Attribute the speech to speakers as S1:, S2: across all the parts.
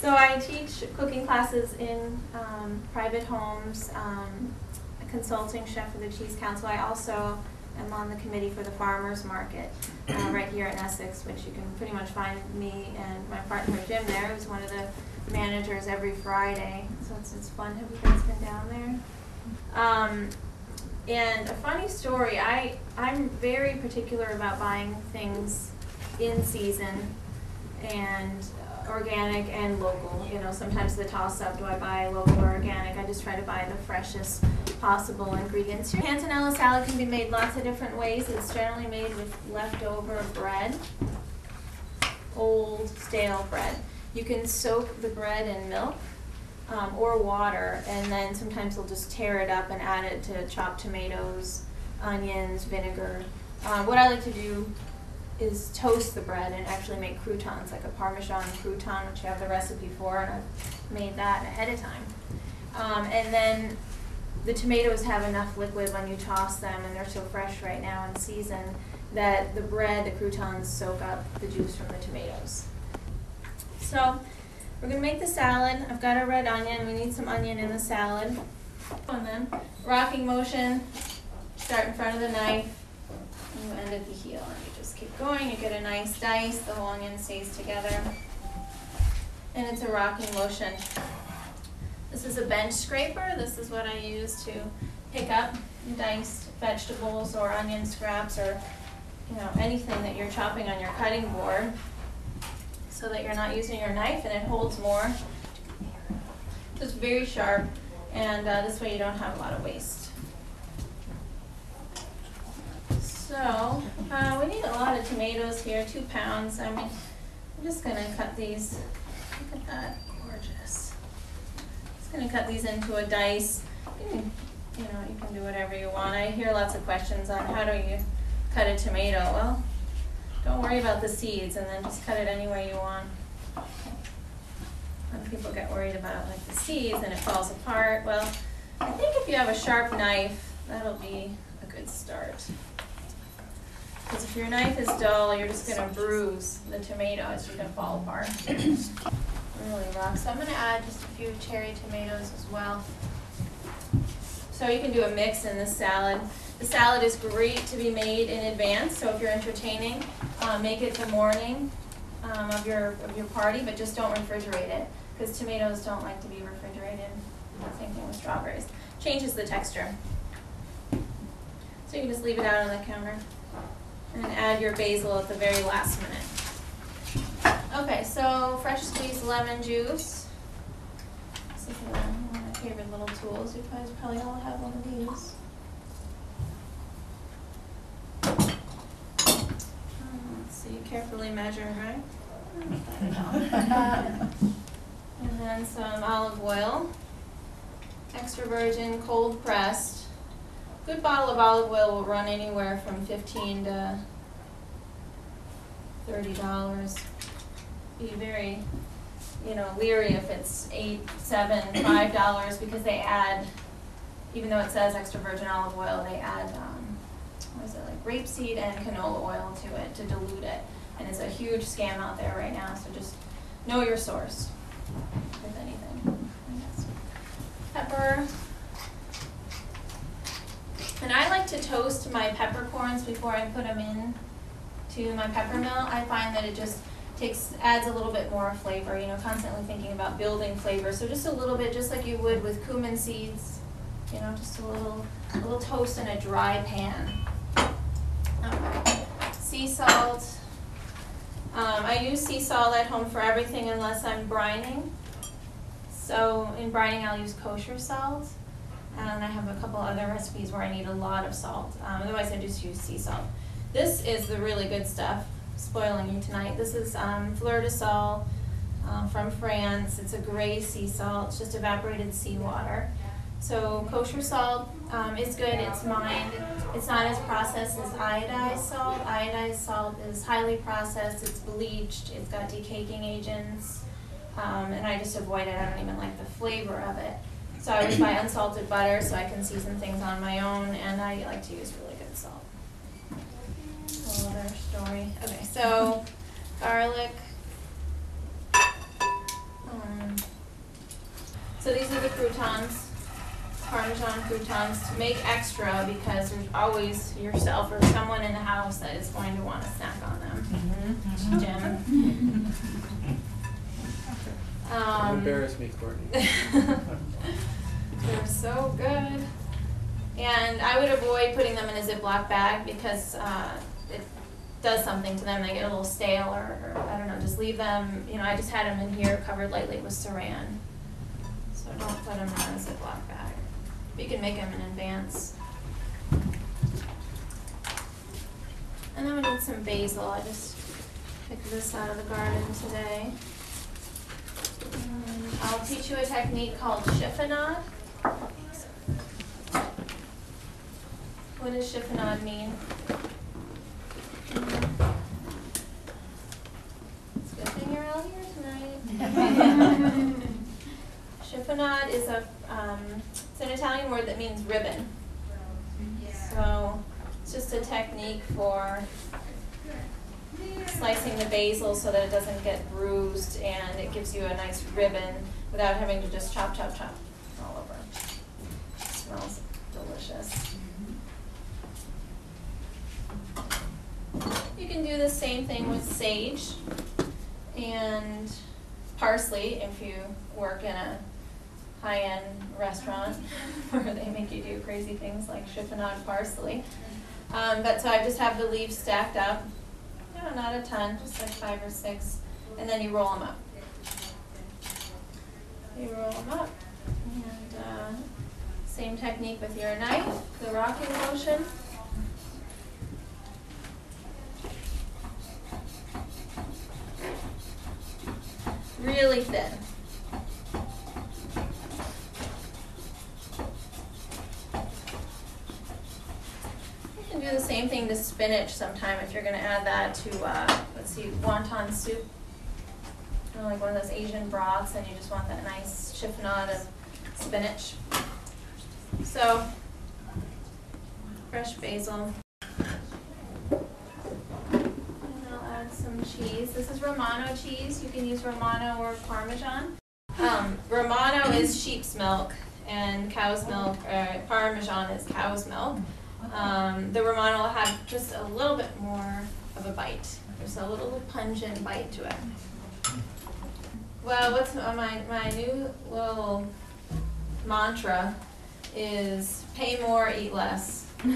S1: So I teach cooking classes in private homes, a consulting chef for the Cheese Council. I also am on the committee for the farmers market right here in Essex, which you can pretty much find me and my partner Jim there, who's one of the managers every Friday. So it's fun. Have you guys been down there? And a funny story, I'm very particular about buying things in season and organic and local. You know, sometimes the toss-up, do I buy local or organic? I just try to buy the freshest possible ingredients. Panzanella salad can be made lots of different ways. It's generally made with leftover bread, old stale bread. You can soak the bread in milk or water, and then sometimes they'll just tear it up and add it to chopped tomatoes, onions, vinegar. What I like to do is toast the bread and actually make croutons, like a Parmesan crouton, which you have the recipe for, and I've made that ahead of time. And then the tomatoes have enough liquid when you toss them, and they're so fresh right now in season, that the bread, the croutons, soak up the juice from the tomatoes. So we're going to make the salad. I've got a red onion. We need some onion in the salad. And then rocking motion, start in front of the knife, and you end at the heel. And you just keep going. You get a nice dice. The whole onion stays together. And it's a rocking motion. This is a bench scraper. This is what I use to pick up diced vegetables or onion scraps or anything that you're chopping on your cutting board, so that you're not using your knife and it holds more. So it's very sharp, and this way you don't have a lot of waste. So we need a lot of tomatoes here, 2 pounds. I'm just going to cut these. Look at that, gorgeous. Just going to cut these into a dice. You can do whatever you want. I hear lots of questions on how do you cut a tomato. Well, don't worry about the seeds, and then just cut it any way you want. When people get worried about like the seeds and it falls apart, well, I think if you have a sharp knife, that'll be a good start. Because if your knife is dull, you're just going to bruise the tomato. It's just going to fall apart. Really rough. So I'm going to add just a few cherry tomatoes as well. So you can do a mix in this salad. The salad is great to be made in advance, so if you're entertaining, make it the morning of your party, but just don't refrigerate it, because tomatoes don't like to be refrigerated. Same thing with strawberries. Changes the texture. So you can just leave it out on the counter and add your basil at the very last minute. Okay, so fresh squeezed lemon juice. This is one of my favorite little tools. You guys probably all have one of these. So you carefully measure, right? And then some olive oil, extra virgin, cold pressed. Good bottle of olive oil will run anywhere from $15 to $30. Be very, leery if it's $8, $7, $5, because they add, even though it says extra virgin olive oil, they add like rapeseed and canola oil to it to dilute it. And it's a huge scam out there right now, so just know your source with anything. Pepper. And I like to toast my peppercorns before I put them in to my pepper mill. I find that it just adds a little bit more flavor, constantly thinking about building flavor. So just a little bit, just like you would with cumin seeds, just a little toast in a dry pan. Okay. Sea salt. I use sea salt at home for everything unless I'm brining. So in brining I'll use kosher salt. And I have a couple other recipes where I need a lot of salt. Otherwise I just use sea salt. This is the really good stuff, spoiling you tonight. This is fleur de sal from France. It's a gray sea salt. It's just evaporated seawater. So kosher salt is good. It's mined. It's not as processed as iodized salt. Iodized salt is highly processed. It's bleached. It's got decaking agents. And I just avoid it. I don't even like the flavor of it. So I always buy unsalted butter so I can season things on my own, and I like to use really good salt. Whole other story. Okay, so garlic. So these are the croutons, Parmesan croutons, to make extra because there's always yourself or someone in the house that is going to want to snack on them. Jim.
S2: Don't embarrass me, Courtney.
S1: They're so good. And I would avoid putting them in a Ziploc bag because it does something to them. They get a little stale or I don't know, just leave them, you know, I just had them in here covered lightly with saran. So don't put them in a Ziploc bag. But you can make them in advance. And then we need some basil. I just picked this out of the garden today. I'll teach you a technique called chiffonade. What does chiffonade mean? It's a good thing you're all here tonight. Chiffonade is it's an Italian word that means ribbon. So it's just a technique for slicing the basil so that it doesn't get bruised and it gives you a nice ribbon without having to just chop, chop, chop all over. It smells delicious. You can do the same thing with sage and parsley if you work in a high-end restaurant where they make you do crazy things like chiffonade parsley. But so I just have the leaves stacked up. No, not a ton, just like 5 or 6, and then you roll them up. You roll them up, and same technique with your knife, the rocking motion. Really thin. You can do the same thing to spinach sometime if you're going to add that to, let's see, wonton soup. You know, like one of those Asian broths, and you just want that nice chiffonade of spinach. So, fresh basil. And I'll add some cheese. This is Romano cheese. You can use Romano or Parmesan. Romano is sheep's milk, and cow's milk, Parmesan is cow's milk. The Romano will have just a little bit more of a bite. There's a little pungent bite to it. Well, what's my new little mantra is pay more, eat less. So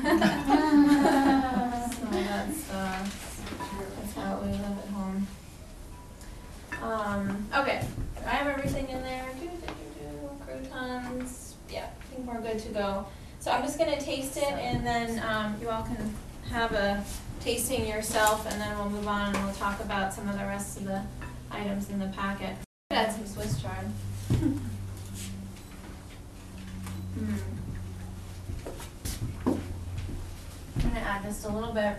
S1: that's how we live at home. Okay, I have everything in there. Croutons. Yeah, I think we're good to go. So I'm just going to taste it, and then you all can have a tasting yourself, and then we'll move on and we'll talk about some of the rest of the items in the packet. Add some Swiss chard. I'm going to add just a little bit.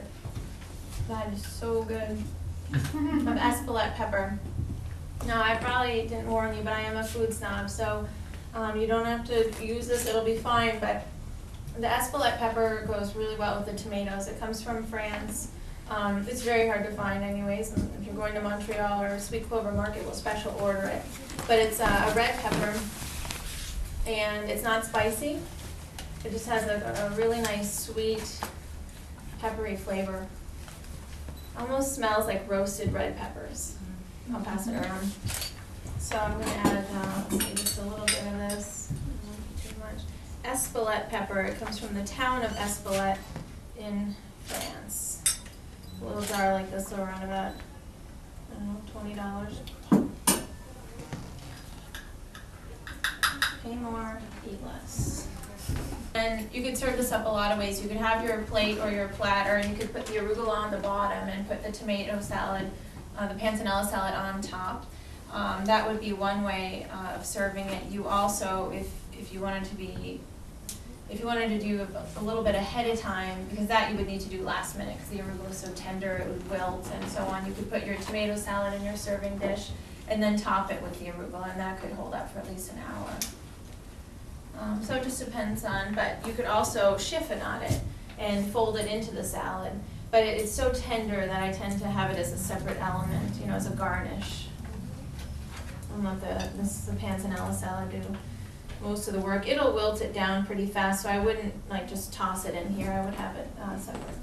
S1: That is so good. Of Espelette pepper. Now, I probably didn't warn you, but I am a food snob, so you don't have to use this, it'll be fine, but the Espelette pepper goes really well with the tomatoes. It comes from France. It's very hard to find anyways, and if you're going to Montreal or Sweet Clover Market, we'll special order it. But it's a red pepper, and it's not spicy. It just has a really nice, sweet, peppery flavor. Almost smells like roasted red peppers. I'll pass it around. So I'm going to add, let's see, just a little bit of this. Not too much. Espelette pepper. It comes from the town of Espelette in France. A little jar like this will run about, I don't know, $20. Pay more, eat less. And you could serve this up a lot of ways. You could have your plate or your platter, and you could put the arugula on the bottom and put the tomato salad, the panzanella salad on top. That would be one way of serving it. You also, if you wanted to do a little bit ahead of time, because that you would need to do last minute because the arugula is so tender it would wilt and so on. You could put your tomato salad in your serving dish and then top it with the arugula, and that could hold up for at least an hour. So it just depends on, but you could also chiffonade it and fold it into the salad. But it's so tender that I tend to have it as a separate element, you know, as a garnish. And let the panzanella salad do. most of the work. It'll wilt it down pretty fast, so I wouldn't like just toss it in here. I would have it separate.